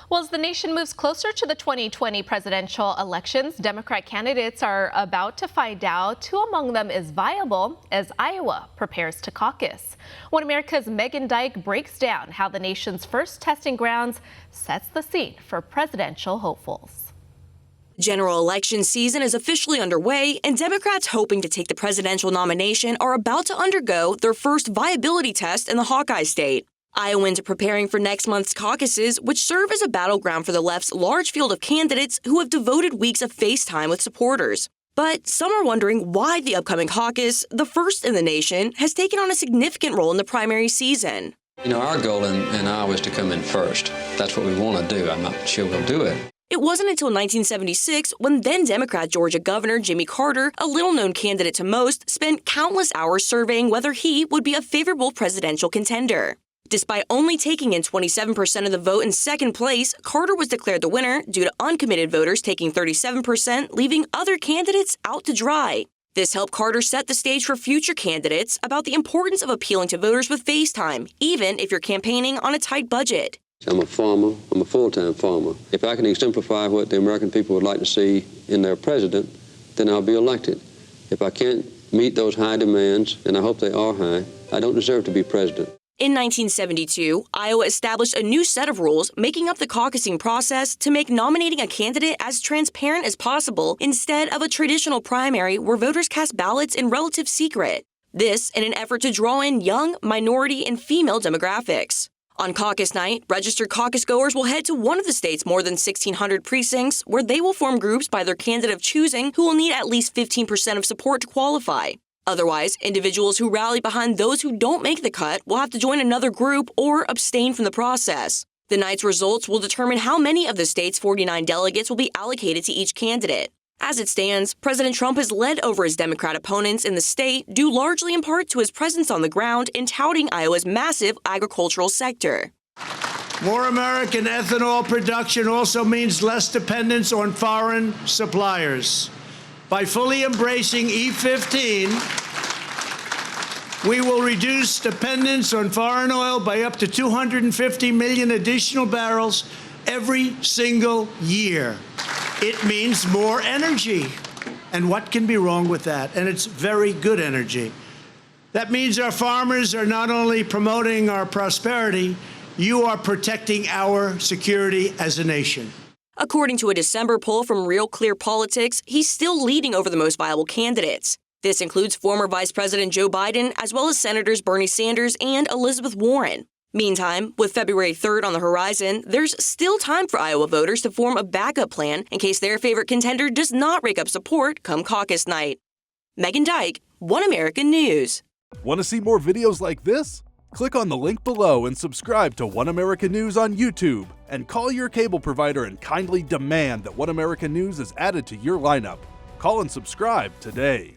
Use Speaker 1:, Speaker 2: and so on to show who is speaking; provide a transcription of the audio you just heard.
Speaker 1: Well, as the nation moves closer to the 2020 presidential elections, Democrat candidates are about to find out who among them is viable as Iowa prepares to caucus. One America's Meghann Dyke breaks down how the nation's first testing grounds sets the scene for presidential hopefuls.
Speaker 2: General election season is officially underway, and Democrats hoping to take the presidential nomination are about to undergo their first viability test in the Hawkeye state. Iowans are preparing for next month's caucuses, which serve as a battleground for the left's large field of candidates who have devoted weeks of face time with supporters. But some are wondering why the upcoming caucus, the first in the nation, has taken on a significant role in the primary season.
Speaker 3: Our goal in Iowa is to come in first. That's what we want to do. I'm not sure we'll do it.
Speaker 2: It wasn't until 1976 when then-Democrat Georgia Governor Jimmy Carter, a little-known candidate to most, spent countless hours surveying whether he would be a favorable presidential contender. Despite only taking in 27% of the vote in second place, Carter was declared the winner due to uncommitted voters taking 37%, leaving other candidates out to dry. This helped Carter set the stage for future candidates about the importance of appealing to voters with face time, even if you're campaigning on a tight budget.
Speaker 3: I'm a farmer. I'm a full-time farmer. If I can exemplify what the American people would like to see in their president, then I'll be elected. If I can't meet those high demands, and I hope they are high, I don't deserve to be president.
Speaker 2: In 1972, Iowa established a new set of rules making up the caucusing process to make nominating a candidate as transparent as possible instead of a traditional primary where voters cast ballots in relative secret. This in an effort to draw in young, minority, and female demographics. On caucus night, registered caucus goers will head to one of the state's more than 1,600 precincts where they will form groups by their candidate of choosing who will need at least 15% of support to qualify. Otherwise, individuals who rally behind those who don't make the cut will have to join another group or abstain from the process. The night's results will determine how many of the state's 49 delegates will be allocated to each candidate. As it stands, President Trump has led over his Democrat opponents in the state due largely in part to his presence on the ground in touting Iowa's massive agricultural sector.
Speaker 4: More American ethanol production also means less dependence on foreign suppliers. By fully embracing E15, we will reduce dependence on foreign oil by up to 250 million additional barrels every single year. It means more energy. And what can be wrong with that? And it's very good energy. That means our farmers are not only promoting our prosperity, you are protecting our security as a nation.
Speaker 2: According to a December poll from Real Clear Politics, he's still leading over the most viable candidates. This includes former Vice President Joe Biden, as well as Senators Bernie Sanders and Elizabeth Warren. Meantime, with February 3rd on the horizon, there's still time for Iowa voters to form a backup plan in case their favorite contender does not rake up support come caucus night. Meghann Dyke, One American News.
Speaker 5: Want to see more videos like this? Click on the link below and subscribe to One American News on YouTube. And call your cable provider and kindly demand that One American News is added to your lineup. Call and subscribe today.